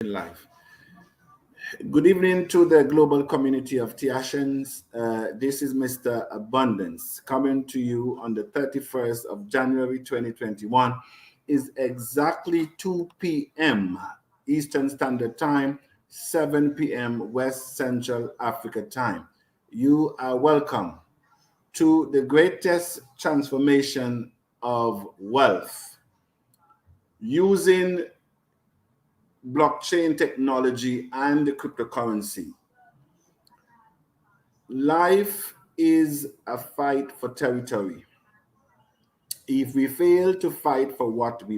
Life. Good evening to the global community of Tiashans. This is Mr. Abundance coming to you on the 31st of January 2021. Is exactly 2 p.m. Eastern Standard Time, 7 p.m. West Central Africa Time. You are welcome to the greatest transformation of wealth using blockchain technology and the cryptocurrency. Life is a fight for territory. If we fail to fight for what we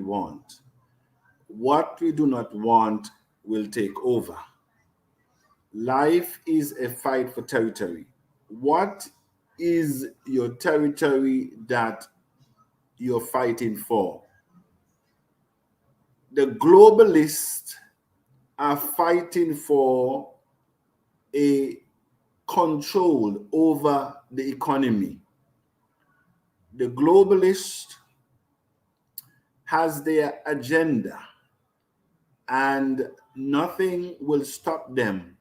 do not want will take over. Life is a fight for territory. What is your territory that you're fighting for? The globalists are fighting for a control over the economy. The globalist has their agenda, and nothing will stop them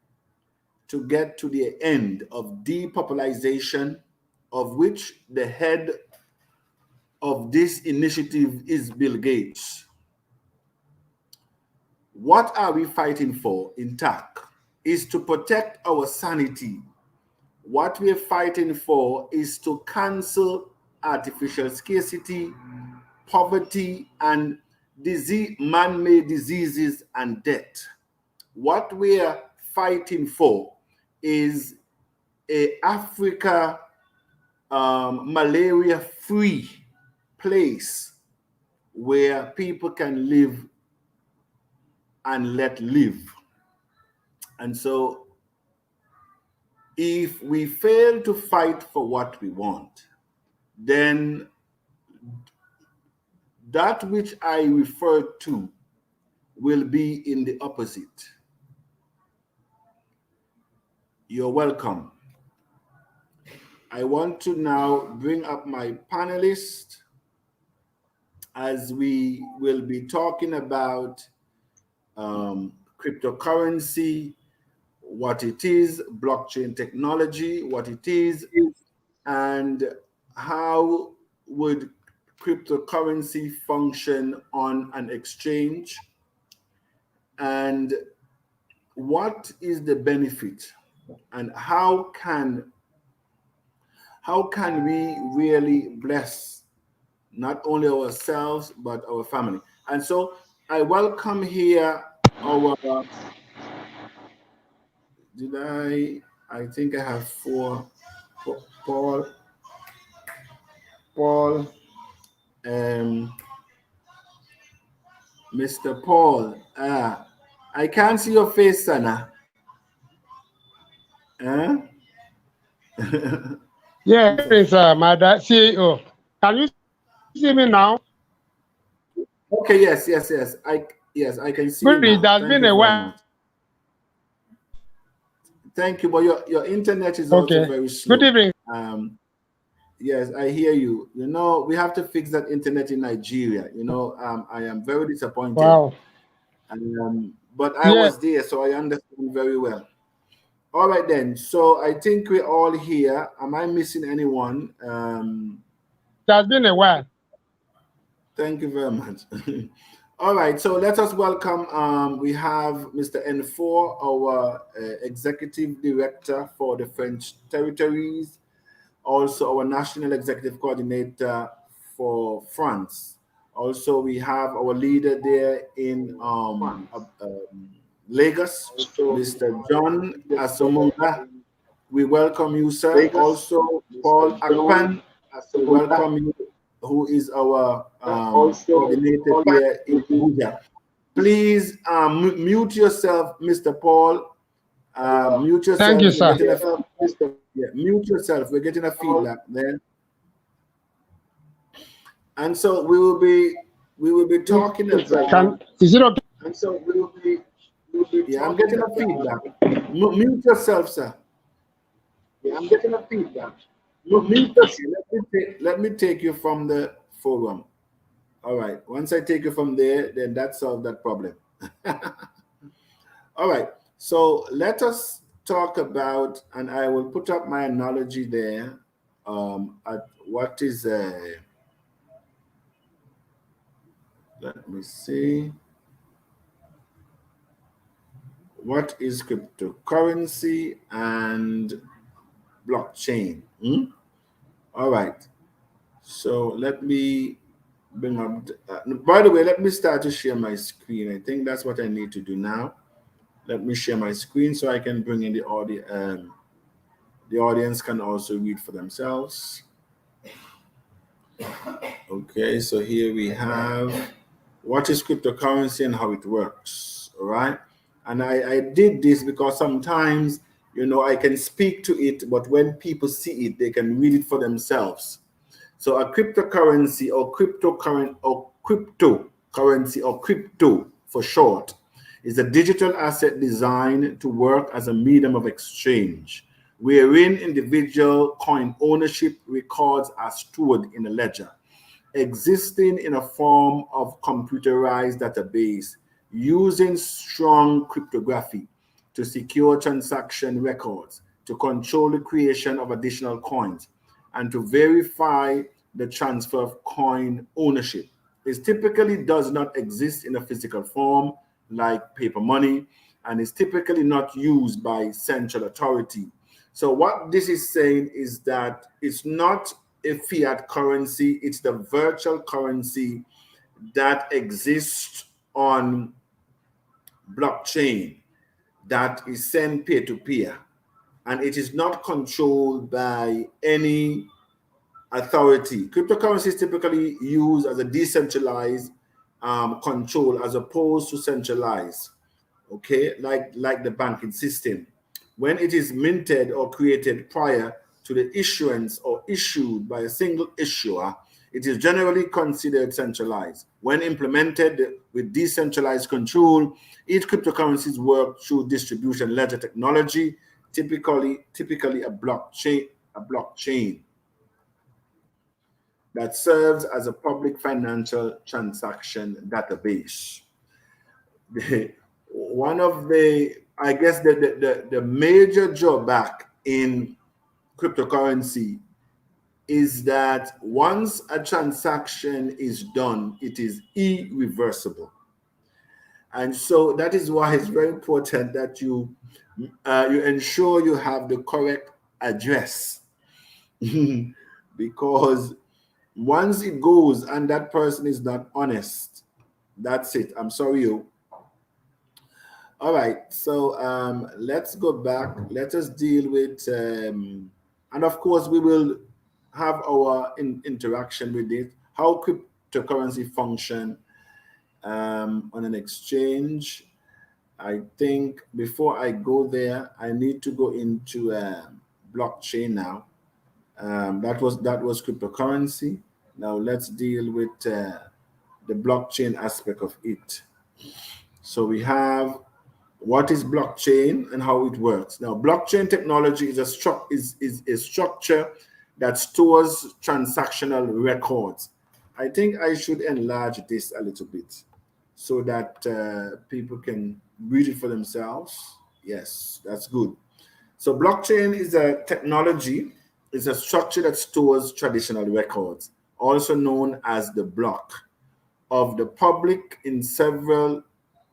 to get to the end of depopulation, of which the head of this initiative is Bill Gates. What are we fighting for in Tacc? Is to protect our sanity. What we're fighting for is to cancel artificial scarcity, poverty, and man-made diseases and death. What we're fighting for is a Africa malaria-free place where people can live and let live. And so if we fail to fight for what we want, then that which I referred to will be in the opposite. You're welcome. I want to now bring up my panelists as we will be talking about cryptocurrency, what it is, blockchain technology, what it is, and how would cryptocurrency function on an exchange, and what is the benefit, and how can we really bless not only ourselves but our family. And so I welcome here our I think I have four. Paul, Mr. Paul. I can't see your face, Sana. Huh? Yeah, it's my CEO. Can you see me now? Okay, yes. I can see you Good, it now. has Thank been you a very while. much. Thank you, but your internet is also Okay. very Good slow. evening. Yes, I hear you. You know, we have to fix that internet in Nigeria. I am very disappointed. Wow. And but I Yeah, was there, so I understand very well. All right then. So I think we're all here. Am I missing anyone? it has been a while. Thank you very much. All right, so let us welcome. We have Mr. N4, our executive director for the French territories, also our national executive coordinator for France. Also, we have our leader there in Lagos, Mr. John Asomunga. We welcome you, sir. Also, Paul Akpan, we welcome you, who is our coordinator here in Abuja. Please mute yourself, Mr. Paul. Mute yourself. Thank you, sir. Mute yourself. We're getting a feedback there. And so we will be talking about. Is it okay? And so we will be. Yeah, I'm getting a feedback. Mute yourself, sir. Yeah, I'm getting a feedback. Mute yourself. Let me take you from the forum. All right. Once I take you from there, then that solves that problem. All right. So let us talk about, and I will put up my analogy there. At what is a, let me see, what is cryptocurrency and blockchain? All right. So let me bring up. By the way, let me start to share my screen. I think that's what I need to do now. Let me share my screen so I can bring in the audio. The audience can also read for themselves. Okay, so here we have what is cryptocurrency and how it works. All right. And I did this because sometimes, I can speak to it, but when people see it, they can read it for themselves. So a cryptocurrency or cryptocurrency or crypto for short is a digital asset designed to work as a medium of exchange, wherein individual coin ownership records are stored in a ledger, existing in a form of computerized database using strong cryptography to secure transaction records, to control the creation of additional coins, and to verify the transfer of coin ownership. It typically does not exist in a physical form like paper money, and is typically not used by central authority. So what this is saying is that it's not a fiat currency, it's the virtual currency that exists on blockchain that is sent peer to peer, and it is not controlled by any authority. Cryptocurrency is typically used as a decentralized control as opposed to centralized, okay, like the banking system. When it is minted or created prior to the issuance or issued by a single issuer, it is generally considered centralized. When implemented with decentralized control, each cryptocurrencies work through distribution ledger technology, typically a blockchain that serves as a public financial transaction database. One of the, I guess, the major drawback in cryptocurrency is that once a transaction is done, it is irreversible. And so that is why it's very important that you ensure you have the correct address because once it goes and that person is not honest, that's it. I'm sorry, you. All right, so let's go back. Let us deal with, and of course, we will have our interaction with it. How cryptocurrency function on an exchange. I think before I go there, I need to go into blockchain now. That was cryptocurrency. Now let's deal with the blockchain aspect of it. So we have what is blockchain and how it works. Now, blockchain technology is is a structure that stores transactional records. I think I should enlarge this a little bit so that people can read it for themselves. Yes, that's good. So blockchain is a technology, is a structure that stores traditional records, also known as the block of the public in several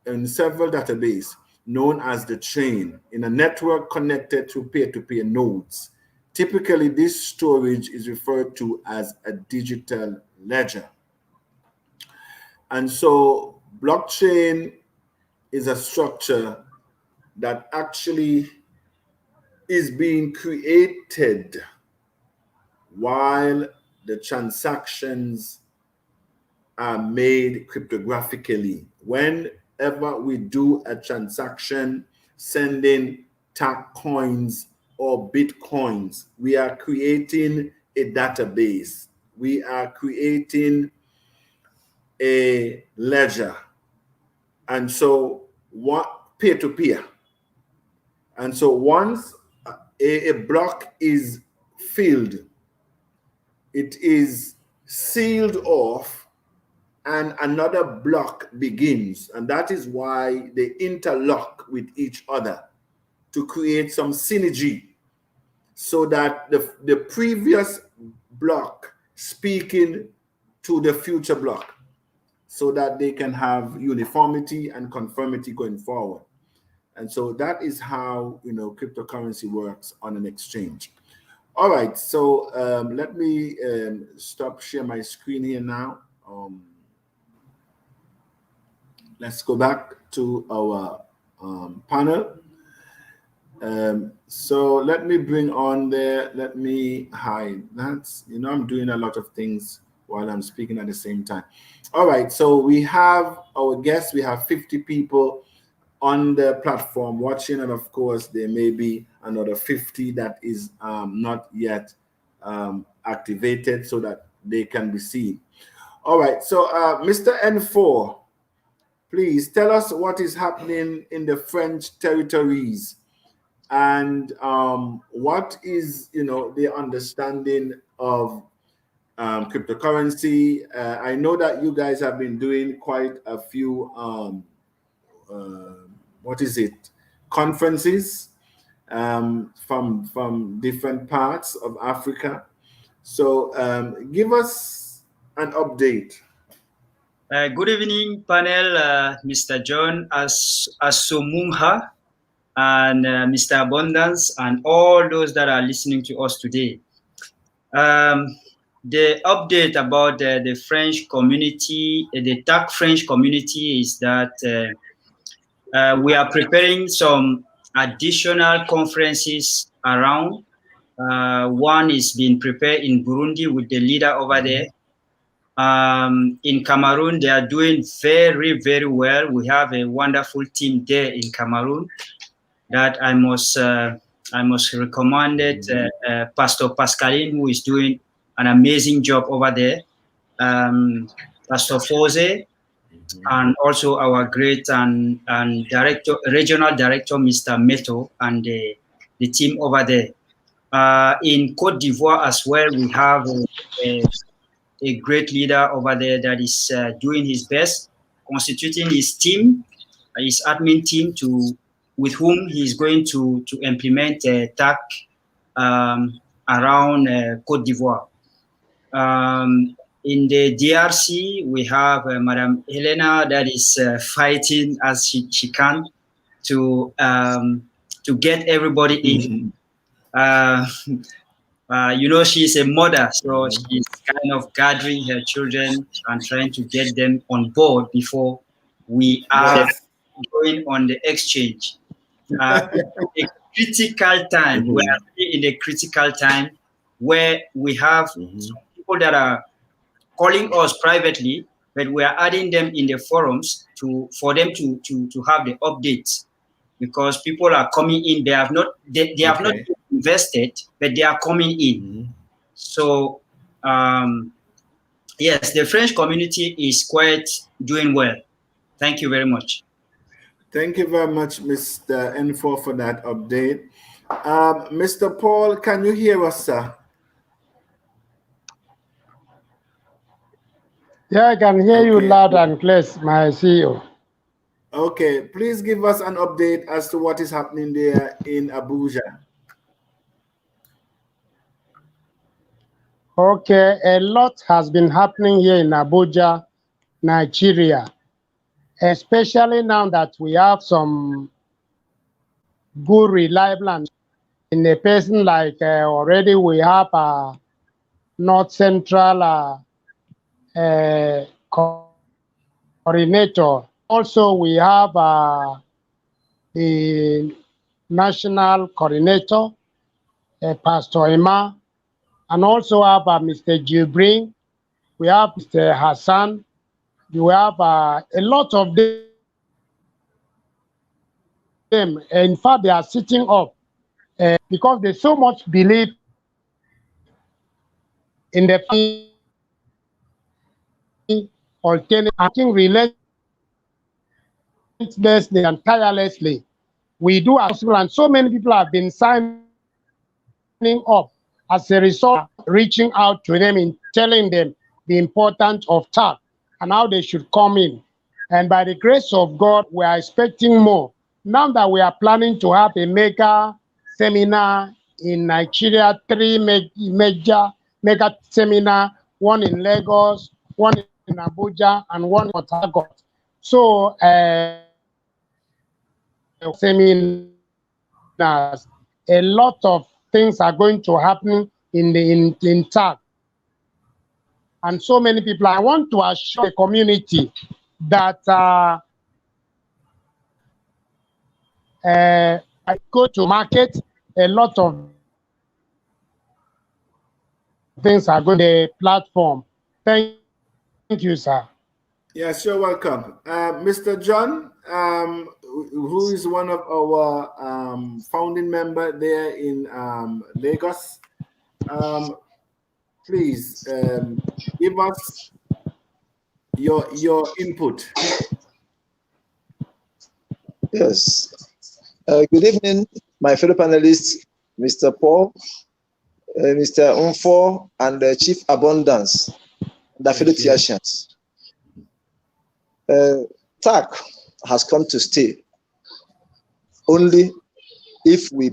databases known as the chain in a network connected to peer-to-peer nodes. Typically, this storage is referred to as a digital ledger. And so blockchain is a structure that actually is being created while the transactions are made cryptographically. Whenever we do a transaction sending Tacc coins or Bitcoins, we are creating a database. We are creating a ledger. And so what peer to peer. And so once a block is filled, it is sealed off and another block begins. And that is why they interlock with each other to create some synergy, so that the previous block speaking to the future block, so that they can have uniformity and conformity going forward. And so that is how, you know, cryptocurrency works on an exchange. All right, so let me stop share my screen here now. Let's go back to our panel. So let me bring on there, let me hide. That's, you know, I'm doing a lot of things while I'm speaking at the same time. All right, so we have our guests, we have 50 people on the platform watching, and of course there may be another 50 that is not yet activated so that they can be seen. All right, so Mr. N4, please tell us what is happening in the French territories, and what is, you know, the understanding of cryptocurrency. I know that you guys have been doing quite a few what is it, conferences from different parts of Africa. So give us an update. Good evening, panel, Mr. John Asomungha and Mr. Abundance, and all those that are listening to us today. The update about the French community, the Tacc French community, is that we are preparing some additional conferences around. One is being prepared in Burundi with the leader over there. In Cameroon, they are doing very, very well. We have a wonderful team there in Cameroon that I must recommend it. Pastor Pascaline, who is doing an amazing job over there. Pastor Foze, and also our great and director, regional director, Mr. Meto, and the team over there. In Côte d'Ivoire as well, we have a great leader over there that is doing his best, constituting his team, his admin team, with whom he is going to implement Tacc around Côte d'Ivoire. In the DRC, we have Madam Helena that is fighting as she can to get everybody in. You know, she's a mother, so she's kind of gathering her children and trying to get them on board before we are going on the exchange. A critical time. We are in a critical time where we have some people that are calling us privately, but we are adding them in the forums for them to have the updates, because people are coming in. They have not invested, but they are coming in. So yes, the French community is quite doing well. Thank you very much. Thank you very much, Mr. N4, for that update. Mr. Paul, can you hear us, sir? Yeah, I can hear you loud and clear, my CEO. Okay, please give us an update as to what is happening there in Abuja. Okay, a lot has been happening here in Abuja, Nigeria, especially now that we have some good, reliable, and in a person like already we have a North Central coordinator. Also, we have the national coordinator, Pastor Emma, and also have Mr. Jibrin. We have Mr. Hassan. We have a lot of them. In fact, they are sitting up because they so much believe in the alternative, relentlessly and tirelessly. We do as possible, and so many people have been signing up as a result, reaching out to them and telling them the importance of Tacc and how they should come in. And by the grace of God, we are expecting more. Now that we are planning to have a mega seminar in Nigeria, three mega seminar, one in Lagos, one in Abuja, and one in Tacc. So, seminars, a lot of things are going to happen in Tacc. And so many people, I want to assure the community that I go to market, a lot of things are going to the platform. Thank you, sir. Yes, you're welcome. Mr. John, who is one of our founding member there in Lagos, please give us your input. Yes. Good evening, my fellow panelists, Mr. Paul, Mr. Unfor, and Chief Abundance, the fellow Tiashans. Tacc has come to stay only if we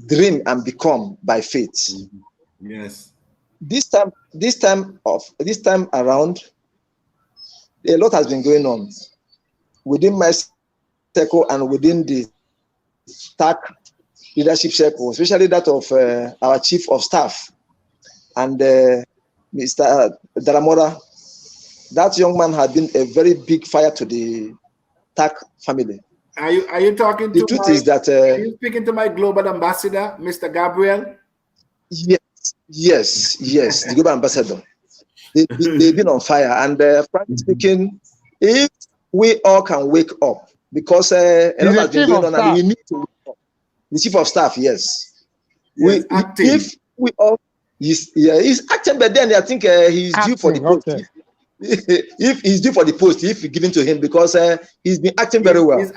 dream and become by faith. Yes. This time around, a lot has been going on within my circle and within the Tacc leadership circle, especially that of our chief of staff and Mr. Daramora. That young man had been a very big fire to the Tacc family. Are you talking the to truth my, is that are you speaking to my global ambassador, Mr. Gabriel? Yes, the global ambassador. They've been on fire, and frankly speaking, if we all can wake up, because a lot has been going on, and we need to wake up. The chief of staff, yes. If we all, he's acting, but then I think he's due for the post. Okay. If he's due for the post, if given to him, because he's been acting very well. He's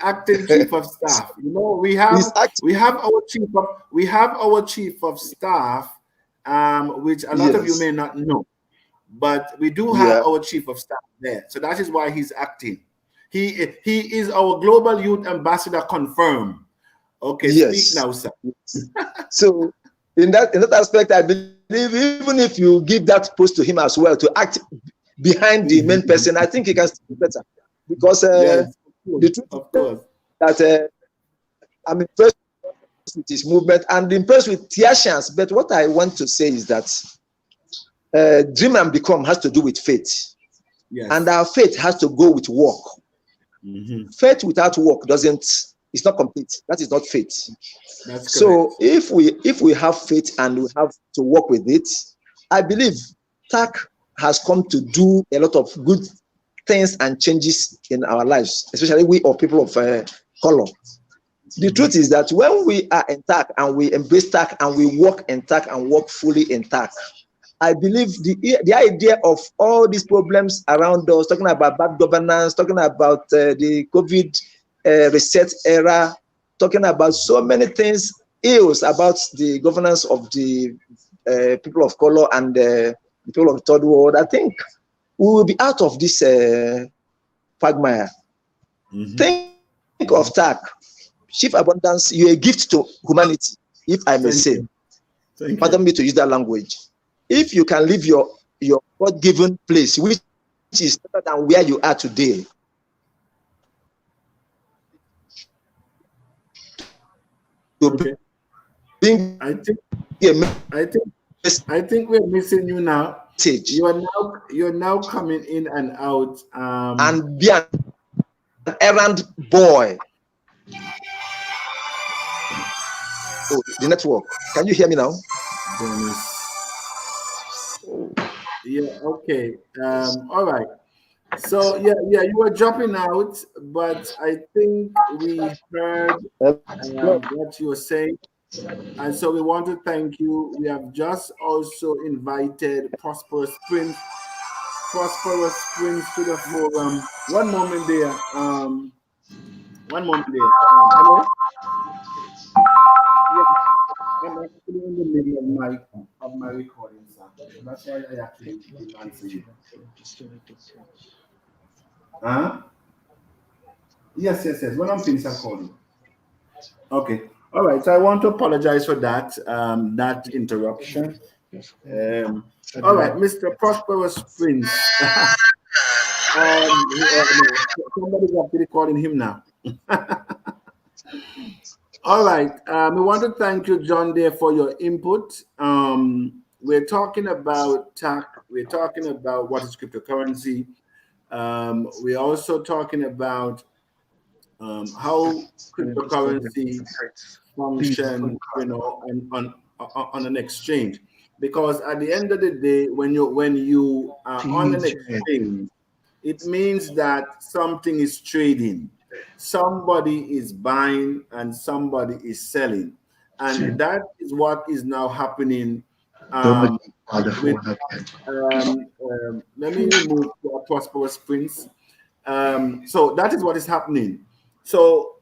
acting chief of staff. You know, we have our chief of staff, which a lot of you may not know, but we do have our chief of staff there. So that is why he's acting. He is our global youth ambassador confirmed. Okay, speak now, sir. So in that aspect, I believe even if you give that post to him as well to act behind the main person, I think he can still do better. Because the truth is that I'm impressed with his movement and impressed with Tiashans. But what I want to say is that dream and become has to do with faith. Yes. And our faith has to go with work. Faith without work it's not complete. That is not faith. That's so if we have faith and we have to work with it, I believe Tacc has come to do a lot of good things and changes in our lives, especially we or people of color. The truth is that when we are in Tacc and we embrace Tacc and we work in Tacc and work fully in Tacc, I believe the idea of all these problems around us, talking about bad governance, talking about the COVID reset era, talking about so many things, ills about the governance of the people of color and the people of the third world, I think we will be out of this quagmire. Think of Tacc. Chief Abundance, you're a gift to humanity, if I may say. Pardon me to use that language. If you can leave your God-given place, which is better than where you are today, I think we're missing you now. You're now coming in and out. And be an errand boy. Oh, the network. Can you hear me now? Yeah. Okay. All right. So yeah, you were dropping out, but I think we heard what you were saying, and so we want to thank you. We have just also invited Prosperous Prince to the forum. One moment there. Hello. Yeah, I'm actually in the middle of my recording, sir. That's why I actually didn't answer you. Huh? Yes. When I'm finished, I'll call you. Okay. All right. So I want to apologize for that that interruption. All right, Mr. Prosperous Prince. No, somebody's actually calling him now. All right. We want to thank you, John, there for your input. We're talking about Tacc. We're talking about what is cryptocurrency. We're also talking about how cryptocurrency function, on an exchange. Because at the end of the day, when you are on an exchange, it means that something is trading. Somebody is buying and somebody is selling. And that is what is now happening. With, let me move to a prosperous prince. So that is what is happening. So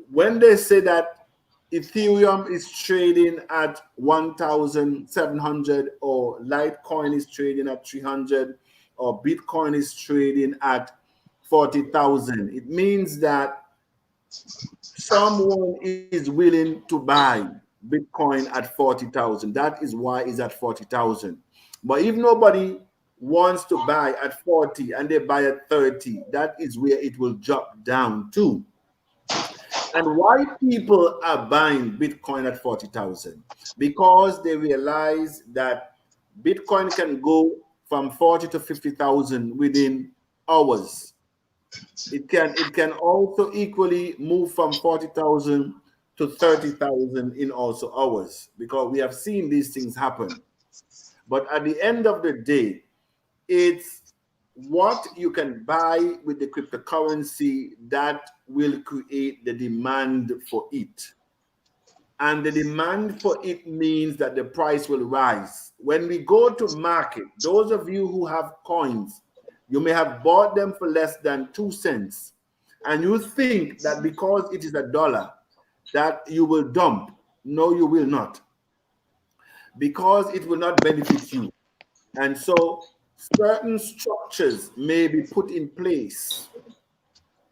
when they say that Ethereum is trading at 1,700 or Litecoin is trading at 300 or Bitcoin is trading at 40,000, it means that someone is willing to buy Bitcoin at 40,000. That is why it's at 40,000. But if nobody wants to buy at 40 and they buy at 30, that is where it will drop down to. And why people are buying Bitcoin at 40,000? Because they realize that Bitcoin can go from 40 to 50,000 within hours. It can also equally move from 40,000 to 30,000 in also hours, because we have seen these things happen. But at the end of the day, it's what you can buy with the cryptocurrency that will create the demand for it. And the demand for it means that the price will rise. When we go to market, those of you who have coins, you may have bought them for less than 2 cents. And you think that because it is $1, that you will dump. No, you will not. Because it will not benefit you. And so certain structures may be put in place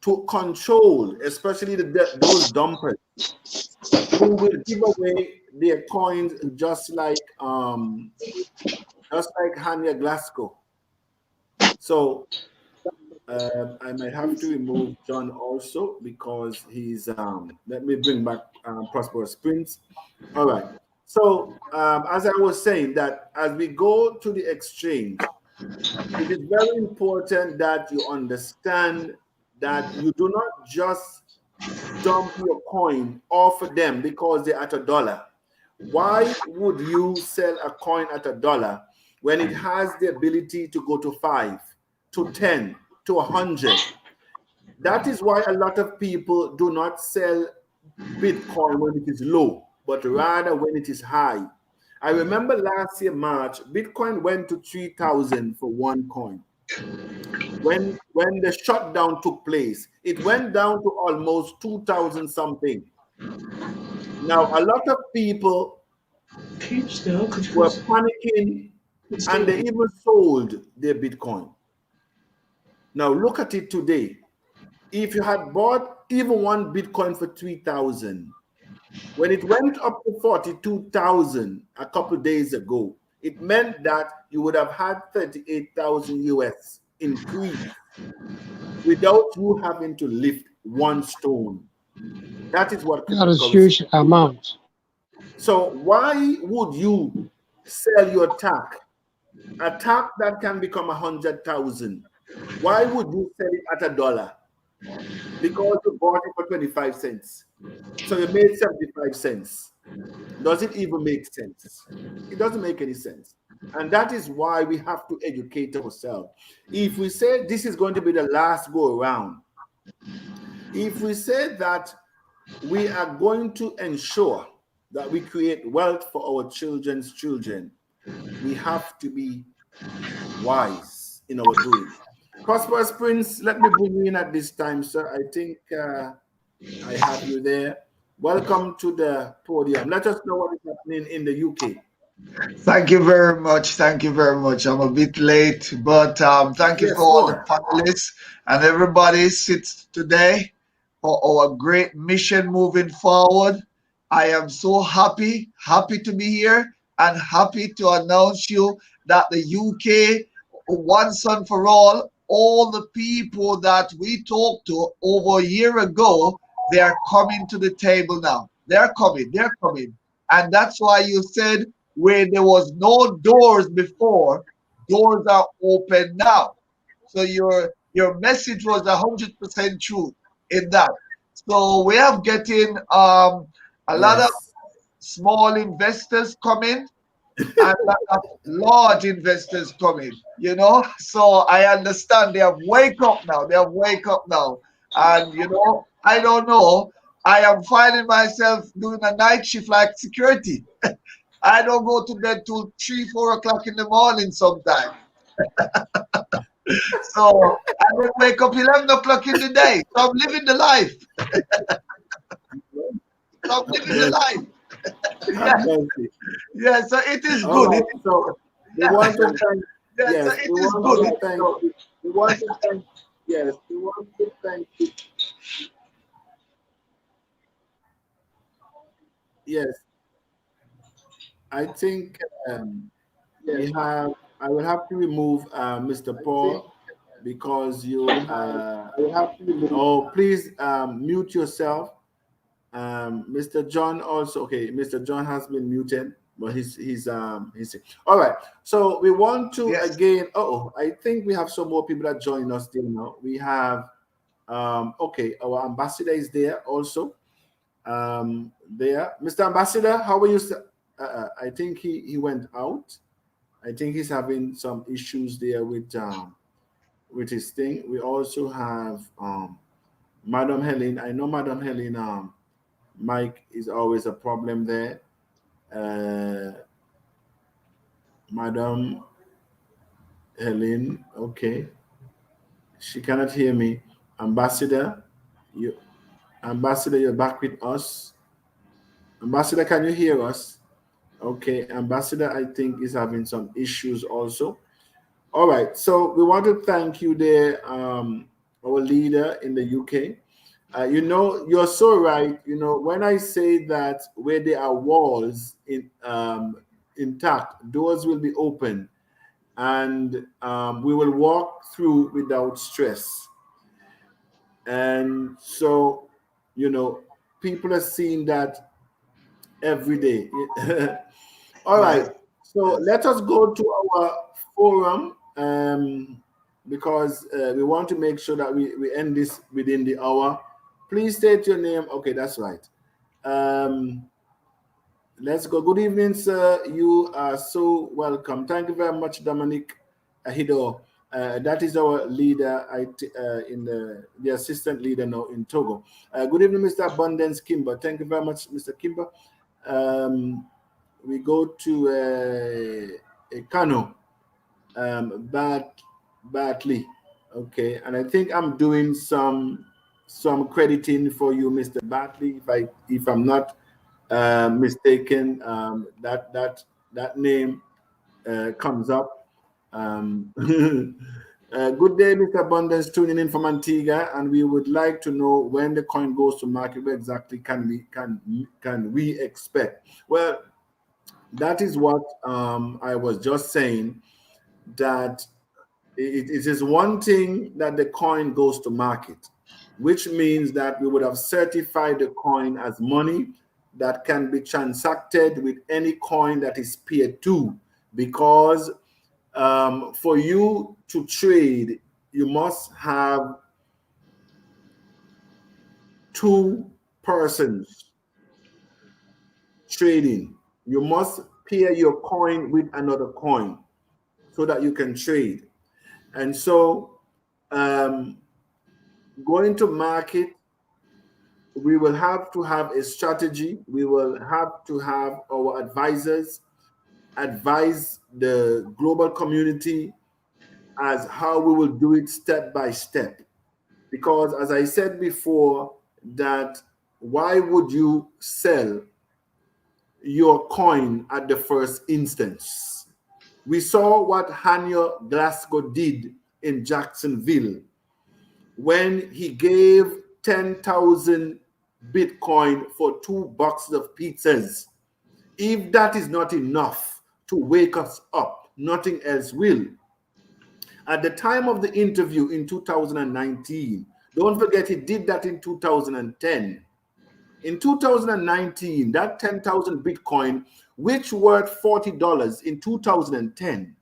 to control, especially those dumpers who will give away their coins just like Hanya Glasgow. So I might have to remove John also because he's let me bring back Prosperous Prince. All right. So as I was saying, that as we go to the exchange, it is very important that you understand that you do not just dump your coin off of them because they're at $1. Why would you sell a coin at $1 when it has the ability to go to 5, to 10, to 100? That is why a lot of people do not sell Bitcoin when it is low, but rather when it is high. I remember last year, March, Bitcoin went to 3,000 for one coin. When the shutdown took place, it went down to almost 2,000 something. Now, a lot of people were panicking and they even sold their Bitcoin. Now, look at it today. If you had bought even one Bitcoin for 3,000, when it went up to 42,000 a couple of days ago, it meant that you would have had 38,000 US increase without you having to lift one stone. That is what that is huge amount. So why would you sell your Tacc, a Tacc that can become 100,000? Why would you sell it at $1? Because you bought it for 25 cents. So you made 75 cents. Does it even make sense? It doesn't make any sense. And that is why we have to educate ourselves. If we say this is going to be the last go around, if we say that we are going to ensure that we create wealth for our children's children, we have to be wise in our doing. Prosperous Prince, let me bring you in at this time, sir. I think I have you there. Welcome to the podium. Let us know what is happening in the UK. Thank you very much. Thank you very much. I'm a bit late, but thank you for Yes, all go the on. panelists and everybody sits today for our great mission moving forward. I am so happy to be here and happy to announce you that the UK, once and for all the people that we talked to over a year ago, they are coming to the table now. They're coming. And that's why you said where there was no doors before, doors are open now. So your message was 100% true in that. So we have getting a lot of Yes. small investors coming and a lot of large investors coming, you know. So I understand they have wake up now. They have wake up now. And you know, I don't know. I am finding myself doing a night shift like security. I don't go to bed till 3, 4 o'clock in the morning sometimes. So I then wake up 11 o'clock in the day. So I'm living the life. So I'm Have living the mercy. life. Have Yeah, mercy. yeah. So it is All good. It right. is So good. we Yeah, want to thank. yeah. So Yes, it we is want good. to It is thank. good. We want to thank. Yes, we want to thank. Yes, I think we have. I will have to remove Mr. Paul because you. Oh, please mute yourself. Mr. John also. Okay, Mr. John has been muted, but he's all right. So we want to Yes. again. Oh, I think we have some more people that join us still now. We have okay, our ambassador is there also. There, Mr. Ambassador, how are you? I think he went out. I think he's having some issues there with his thing. We also have Madam Helen. I know Madam Helen. Mike is always a problem there. Uh, Madam Helen, okay, she cannot hear me. Ambassador, you Ambassador, you're back with us. Ambassador, can you hear us? Okay, Ambassador, I think is having some issues also. All right, so we want to thank you there, our leader in the UK. You know, you're so right. You know, when I say that where there are walls intact, doors will be open, and we will walk through without stress. And so, you know, people are seeing that every day. All Yes. right. So let us go to our forum because we want to make sure that we end this within the hour. Please state your name. Okay, that's right. Um, let's go. Good evening, sir. You are so welcome. Thank you very much, Dominic Ahido. That is our leader in the assistant leader now in Togo. Good evening, Mr. Abundance Kimber. Thank you very much, Mr. Kimber. We go to a Kano, Batley. Okay, and I think I'm doing some crediting for you, Mr. Batley. If I'm not mistaken, that name comes up. Good day, Mr. Abundance, tuning in from Antigua, and we would like to know when the coin goes to market. Where exactly can we expect? Well, that is what I was just saying. That it is one thing that the coin goes to market, which means that we would have certified the coin as money that can be transacted with any coin that is peer to, because for you to trade, you must have two persons trading. You must pair your coin with another coin so that you can trade. And so, going to market, we will have to have a strategy. We will have to have our advisors advise the global community as how we will do it step by step. Because as I said before, that why would you sell your coin at the first instance. We saw what Hanya Glasgow did in Jacksonville when he gave 10,000 Bitcoin for 2 boxes of pizzas. If that is not enough to wake us up, nothing else will. At the time of the interview in 2019, don't forget he did that in 2010. In 2019, that 10,000 Bitcoin, which worth $40 in 2010,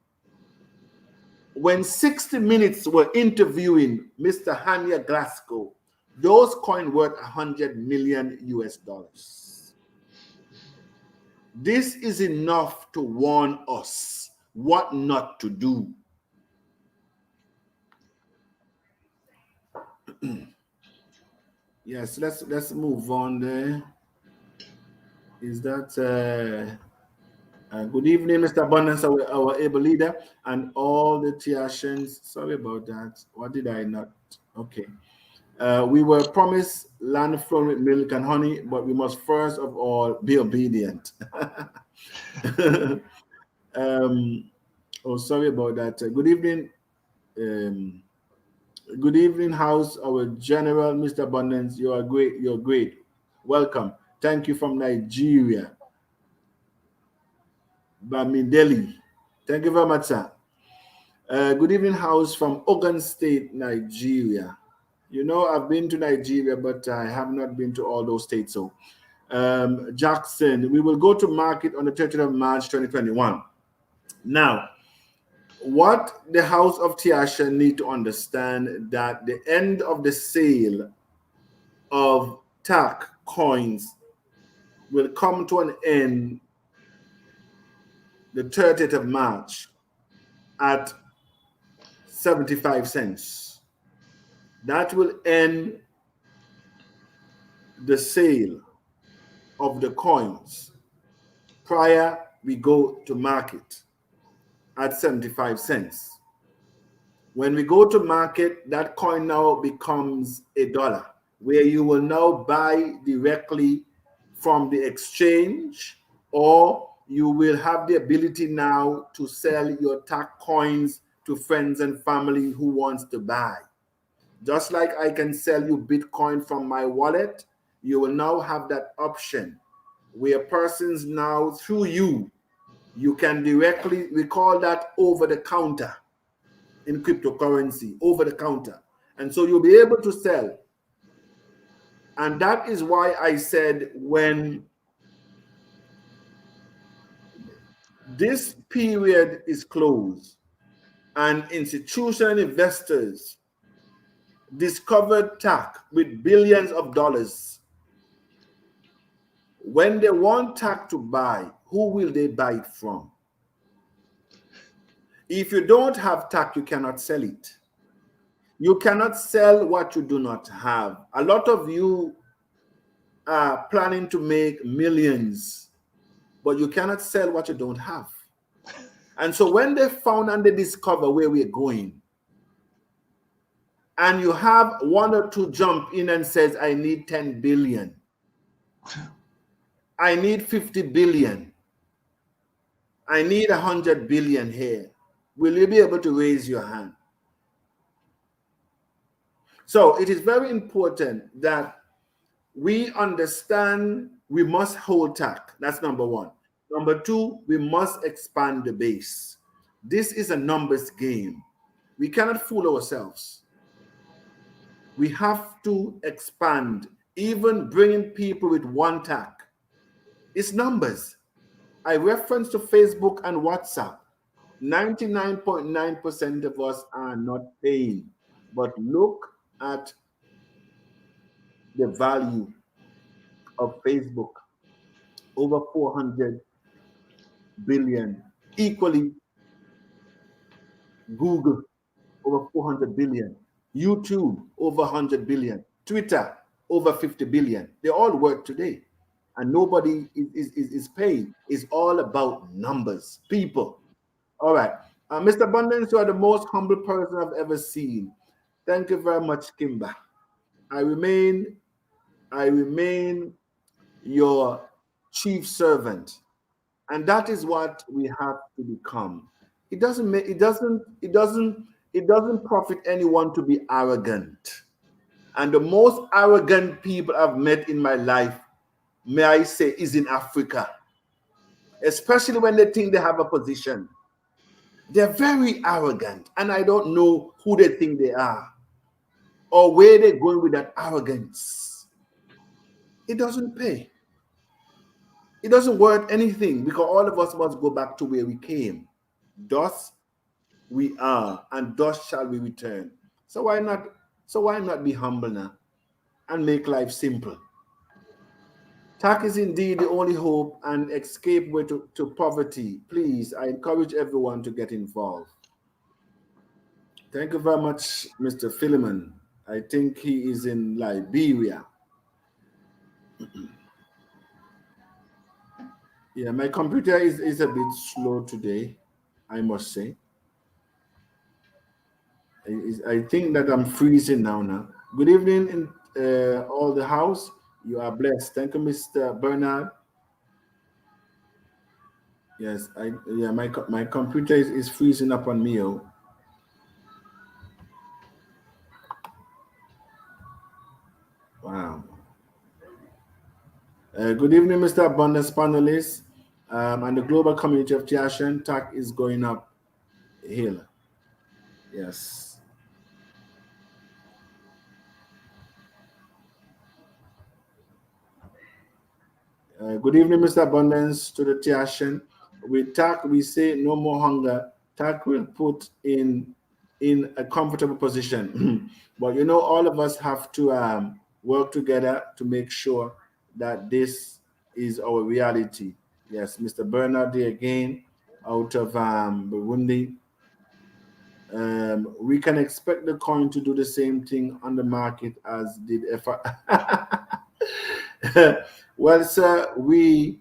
when 60 Minutes were interviewing Mr. Hanya Glasgow, those coins worth 100 million US dollars. This is enough to warn us what not to do. Yes, let's move on there. Is that good evening, Mr. Abundance, our able leader, and all the Tiashans. Sorry about that. What did I not? Okay. We were promised land flowing with milk and honey, but we must first of all be obedient. Oh, sorry about that. Good evening. Good evening, House. Our General, Mr. Abundance. You are great. You're great. Welcome. Thank you from Nigeria. Bamideli. Thank you very much, sir. Good evening, House from Ogun State, Nigeria. You know, I've been to Nigeria, but I have not been to all those states. So, Jackson, we will go to market on the 30th of March, 2021. Now, what the House of Tiasha need to understand that the end of the sale of Tacc coins will come to an end the 30th of March at 75 cents. That will end the sale of the coins prior we go to market at 75 cents. When we go to market, that coin now becomes $1, where you will now buy directly from the exchange, or you will have the ability now to sell your Tacc coins to friends and family who wants to buy. Just like I can sell you Bitcoin from my wallet, you will now have that option where persons now through you can directly, we call that over the counter in cryptocurrency, over the counter. And so you'll be able to sell. And that is why I said when this period is closed and institutional investors discovered Tacc with billions of dollars, when they want Tacc to buy, who will they buy it from? If you don't have Tacc, you cannot sell it. You cannot sell what you do not have. A lot of you are planning to make millions, but you cannot sell what you don't have. And so when they found and they discover where we're going, and you have one or two jump in and says, I need 10 billion. I need 50 billion. I need 100 billion here. Will you be able to raise your hand? So it is very important that we understand we must hold Tacc. That's number one. Number two, we must expand the base. This is a numbers game. We cannot fool ourselves. We have to expand, even bringing people with one Tacc. It's numbers. I reference to Facebook and WhatsApp. 99.9% of us are not paying. But look at the value of Facebook. Over 400 billion. Equally, Google, over 400 billion. YouTube, over 100 billion. Twitter, over 50 billion. They all work today. And nobody is paying. It's all about numbers, people. All right. Mr. Abundance, you are the most humble person I've ever seen. Thank you very much, Kimba. I remain your chief servant, and that is what we have to become. It doesn't profit anyone to be arrogant. And the most arrogant people I've met in my life, may I say, is in Africa, especially when they think they have a position. They're very arrogant, and I don't know who they think they are or where they're going with that arrogance. It doesn't pay. It doesn't worth anything, because all of us must go back to where we came. Thus we are, and thus shall we return. So why not? So why not be humble now and make life simple? Tacc is indeed the only hope and escape way to poverty. Please, I encourage everyone to get involved. Thank you very much, Mr. Philemon. I think he is in Liberia. Yeah, my computer is a bit slow today, I must say. I think that I'm freezing now. Good evening, in all the house. You are blessed. Thank you, Mr. Bernard. Yes, my computer is freezing up on me. Oh. Wow. Good evening, Mr. Abundance panelists, and the global community of Tiashan. Tacc is going up hill. Yes. Good evening, Mr. Abundance, to the Tiashan. With Tacc, we say no more hunger. Tacc will put in a comfortable position. But all of us have to work together to make sure that this is our reality. Yes, Mr. Bernard again, out of Burundi. We can expect the coin to do the same thing on the market as did FR. Well, sir, we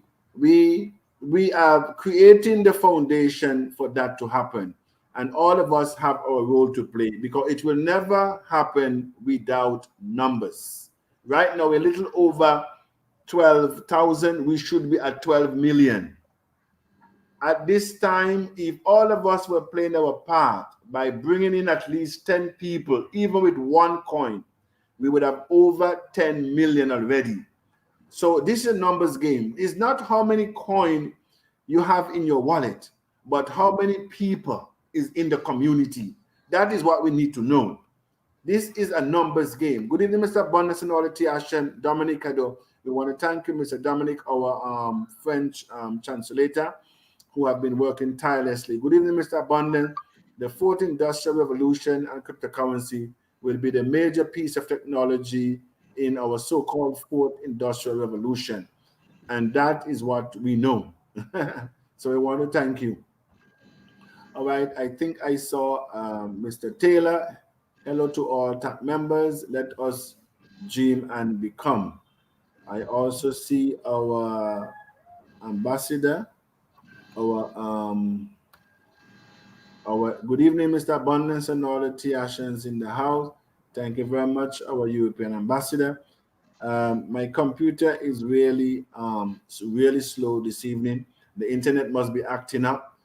are creating the foundation for that to happen, and all of us have our role to play, because it will never happen without numbers. Right now, a little over 12,000. We should be at 12 million. At this time, if all of us were playing our part by bringing in at least 10 people, even with one coin, we would have over 10 million already. So this is a numbers game. It's not how many coin you have in your wallet, but how many people is in the community. That is what we need to know. This is a numbers game. Good evening, Mr. Abundance and all the Tiashan, Dominic Ado. We want to thank you, Mr. Dominic, our French translator, who have been working tirelessly. Good evening, Mr. Abundant. The fourth industrial revolution and cryptocurrency will be the major piece of technology in our so-called fourth industrial revolution. And that is what we know. So I want to thank you. All right, I think I saw Mr. Taylor. Hello to all Tacc members. Let us dream and become. I also see our ambassador. Our good evening, Mr. Abundance, and all the Tiashans in the house. Thank you very much, our European ambassador. My computer is really slow this evening. The internet must be acting up.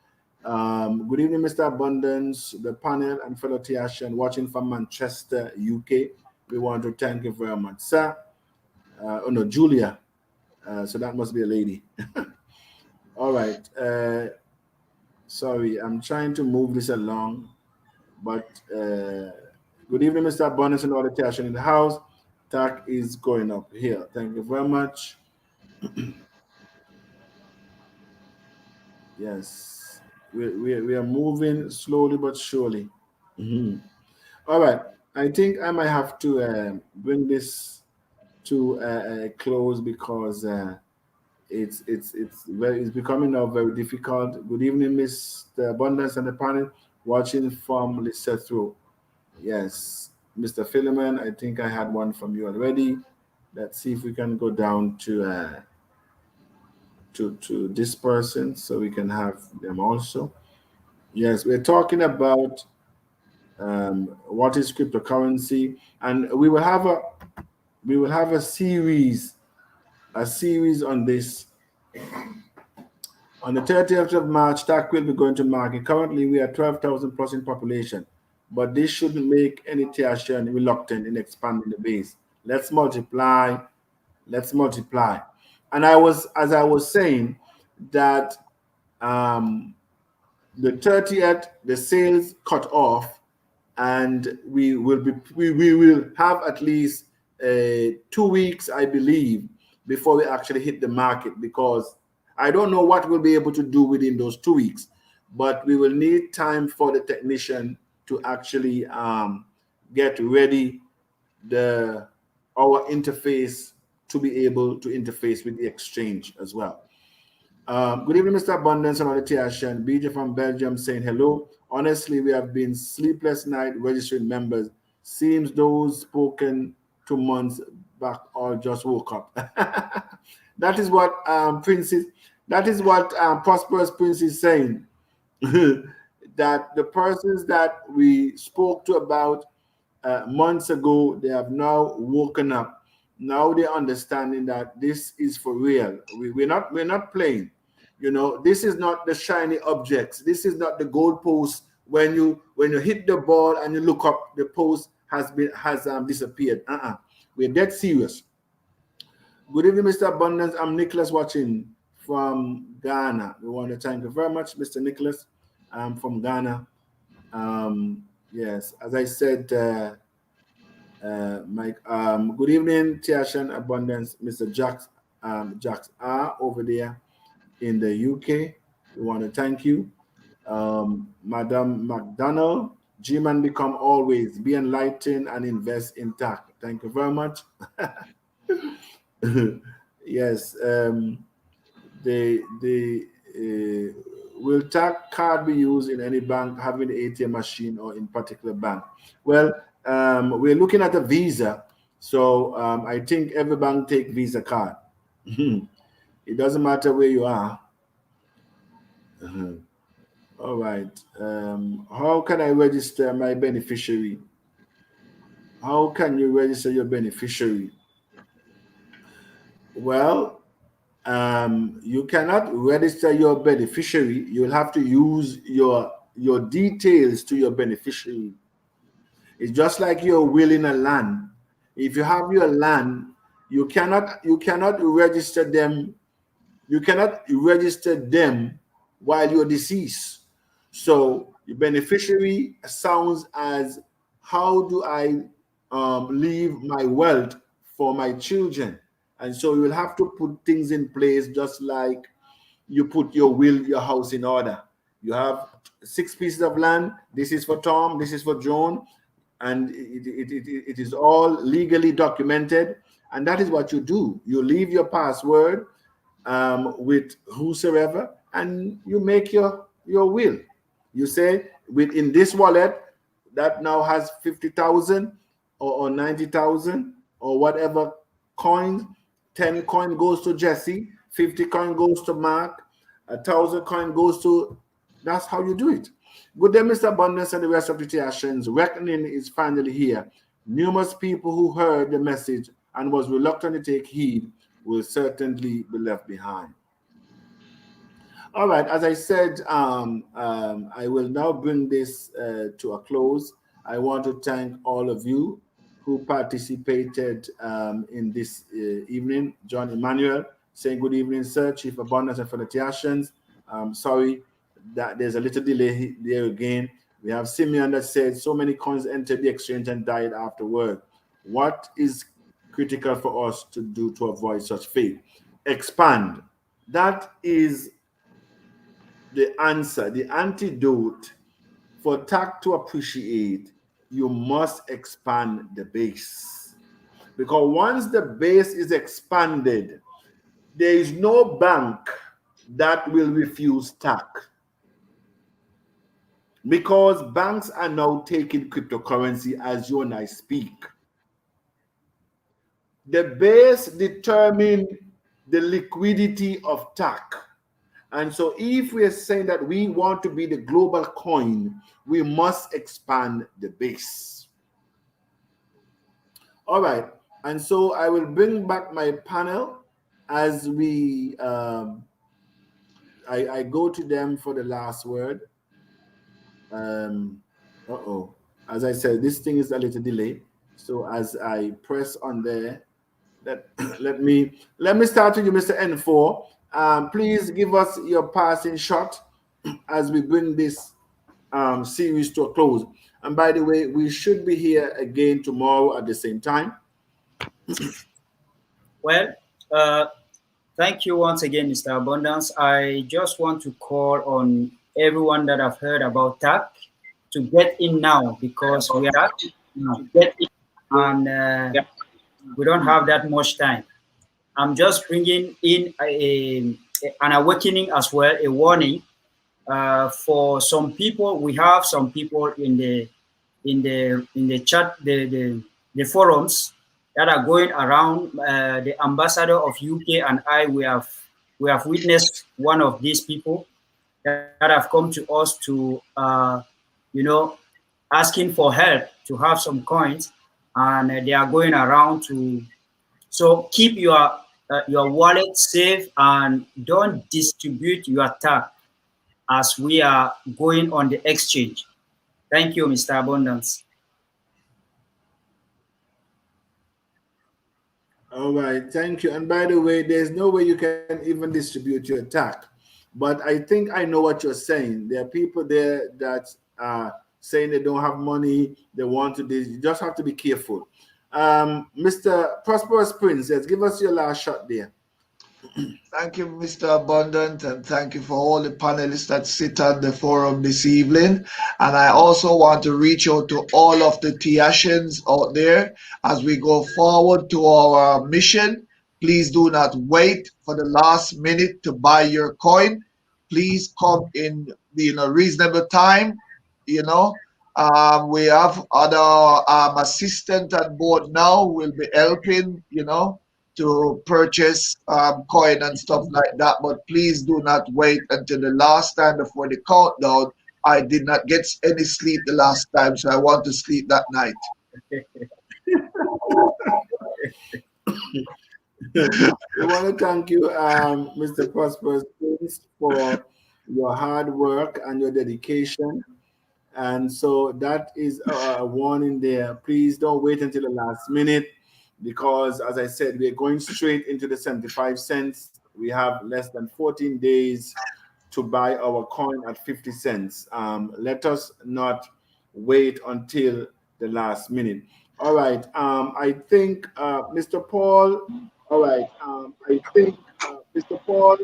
Good evening, Mr. Abundance, the panel, and fellow Tiashan watching from Manchester, UK. We want to thank you very much, sir. Oh no, Julia. So that must be a lady. All right. Sorry, I'm trying to move this along, but good evening, Mr. Abundance, and all the Tiashan in the house. Tacc is going up here. Thank you very much. Yes, we are moving slowly but surely. All right, I think I might have to bring this to a close, because it's becoming now very difficult. Good evening, Mr. Abundance and the panel, watching from Lesotho. Yes, Mr. Philemon, I think I had one from you already. Let's see if we can go down to this person so we can have them also. Yes, we're talking about what is cryptocurrency, and we will have a series on this On the 30th of March, Tacc will be going to market. Currently, we are 12,000 plus in population, but this shouldn't make any Tiashan reluctant in expanding the base. Let's multiply. Let's multiply. And as I was saying, that the 30th, the sales cut off, and we will have at least 2 weeks, I believe, before we actually hit the market, because I don't know what we'll be able to do within those 2 weeks, but we will need time for the technician to actually get ready our interface to be able to interface with the exchange as well. Good evening, Mr. Abundance and Tiasha, and BJ from Belgium saying hello. Honestly, we have been sleepless night registering members. Seems those spoken 2 months back all just woke up. That is what Prosperous Prince is saying. That the persons that we spoke to about months ago, they have now woken up. Now they're understanding that this is for real. We're not playing. You know, this is not the shiny objects. This is not the goal post. When you hit the ball and you look up, the post has disappeared. We're dead serious. Good evening, Mr. Abundance. I'm Nicholas watching from Ghana. We want to thank you very much, Mr. Nicholas. From Ghana. Yes, as I said, Mike. Good evening, Tiashan Abundance, Mr. Jax R over there in the UK. We want to thank you. Madam McDonald, G-Man become always, be enlightened and invest in Tacc. Thank you very much. Yes, will Tacc card be used in any bank having an ATM machine or in particular bank? Well, we're looking at a Visa, so I think every bank take Visa card. It doesn't matter where you are. All right. How can I register my beneficiary? How can you register your beneficiary? Well, you cannot register your beneficiary. You'll have to use your details to your beneficiary. It's just like you're willing a land. If you have your land, you cannot register them. You cannot register them while you're deceased. So the beneficiary sounds as, how do I leave my wealth for my children? And so you will have to put things in place, just like you put your will, your house in order. You have 6 pieces of land. This is for Tom, this is for Joan, and it is all legally documented. And that is what you do. You leave your password with whosoever, and you make your will. You say, within this wallet that now has 50,000 or 90,000 or whatever coins, 10 coin goes to Jesse, 50 coin goes to Mark, 1,000 coin goes to. That's how you do it. Good day, Mr. Abundance and the rest of the Tiashans. Reckoning is finally here. Numerous people who heard the message and was reluctant to take heed will certainly be left behind. All right, as I said, I will now bring this to a close. I want to thank all of you who participated in this evening. John Emmanuel saying good evening, sir. Chief Abundance and for the Tiashans. Sorry that there's a little delay there again. We have Simeon that said so many coins entered the exchange and died afterward. What is critical for us to do to avoid such fate? Expand. That is the answer, the antidote for Tacc to appreciate. You must expand the base, because once the base is expanded, there is no bank that will refuse Tacc, because banks are now taking cryptocurrency as you and I speak. The base determines the liquidity of Tacc. And so if we're saying that we want to be the global coin, we must expand the base. All right. And so I will bring back my panel. as we, I go to them for the last word. Uh-oh. As I said, this thing is a little delayed. So as I press on there, let, let me start with you, Mr. N4. Please give us your passing shot as we bring this series to a close. And by the way, we should be here again tomorrow at the same time. Well, thank you once again, Mr. Abundance. I just want to call on everyone that have heard about Tacc to get in now, because we are get in, and we don't have that much time. I'm just bringing in an awakening as well, a warning for some people. We have some people in the chat, the forums that are going around. The ambassador of UK and I, we have witnessed one of these people that have come to us to asking for help to have some coins, and they are going around to. So keep your wallet safe and don't distribute your Tacc as we are going on the exchange. Thank you, Mr. Abundance. All right, thank you. And by the way, there's no way you can even distribute your Tacc. But I think I know what you're saying. There are people there that are saying they don't have money, they want to do. You just have to be careful. Mr. Prosperous Prince, yes, give us your last shot there. Thank you, Mr. Abundant, and thank you for all the panelists that sit on the forum this evening. And I also want to reach out to all of the Tiashans out there as we go forward to our mission. Please do not wait for the last minute to buy your coin. Please come in a reasonable time. We have other assistant on board now who will be helping, to purchase coin and stuff like that. But please do not wait until the last time before the countdown. I did not get any sleep the last time, so I want to sleep that night. We want to thank you, Mr. Prosperous Prince, for your hard work and your dedication. And so that is a warning there. Please don't wait until the last minute, because as I said, we're going straight into the 75 cents. We have less than 14 days to buy our coin at 50 cents. Let us not wait until the last minute. All right. I think Mr. Paul. All right. I think Mr. Paul.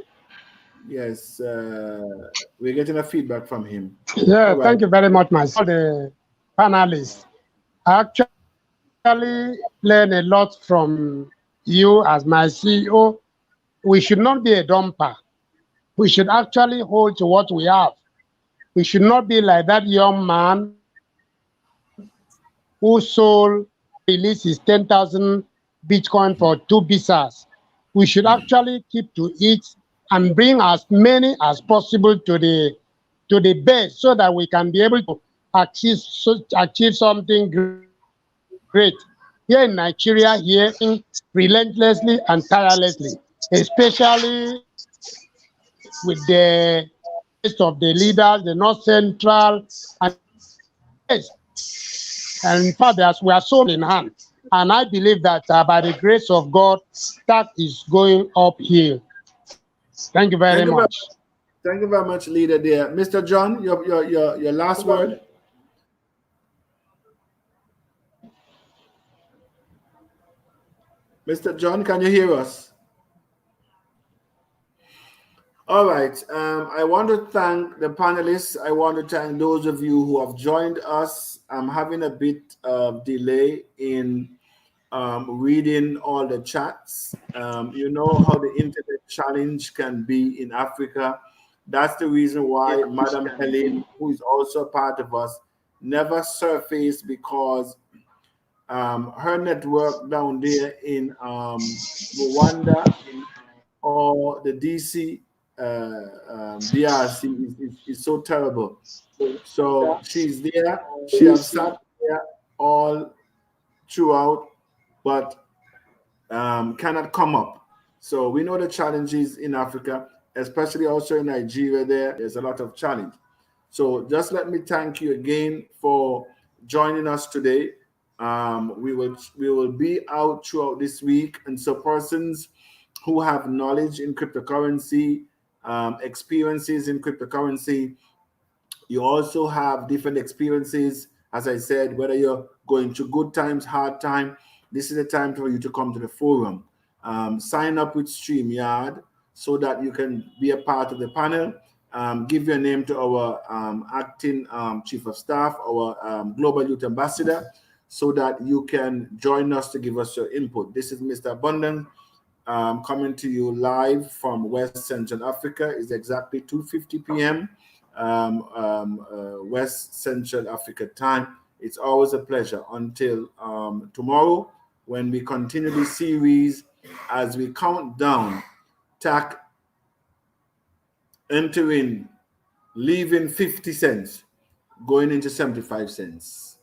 Yes, we're getting a feedback from him. Yeah, thank you very much, myself. The panelists. I actually learn a lot from you as my CEO. We should not be a dumper. We should actually hold to what we have. We should not be like that young man who sold, released his 10,000 Bitcoin for 2 visas. We should actually keep to it and bring as many as possible to the base, so that we can be able to achieve something great here in Nigeria, here relentlessly and tirelessly, especially with the rest of the leaders, the North Central, and in fact, we are soul in hand. And I believe that by the grace of God, that is going uphill. Thank you very much. Thank you very much, leader there. Mr. John, your last word. Mr. John, can you hear us? All right. I want to thank the panelists. I want to thank those of you who have joined us. I'm having a bit of delay in reading all the chats. You know how the internet challenge can be in Africa. That's the reason why Madam Helen, who is also a part of us, never surfaced, because her network down there in Rwanda or the DC, DRC is so terrible. So she's there. She has sat there all throughout, but cannot come up. So we know the challenges in Africa, especially also in Nigeria. There's a lot of challenge. So just let me thank you again for joining us today. We will be out throughout this week, and so persons who have knowledge in cryptocurrency, experiences in cryptocurrency, you also have different experiences. As I said, whether you're going through good times, hard time, this is a time for you to come to the forum. Sign up with StreamYard so that you can be a part of the panel. Give your name to our acting chief of staff, our global youth ambassador, so that you can join us to give us your input. This is Mr. Abundant coming to you live from West Central Africa. It's exactly 2:50 p.m. West Central Africa time. It's always a pleasure until tomorrow, when we continue this series as we count down Tacc entering, leaving 50 cents, going into 75 cents.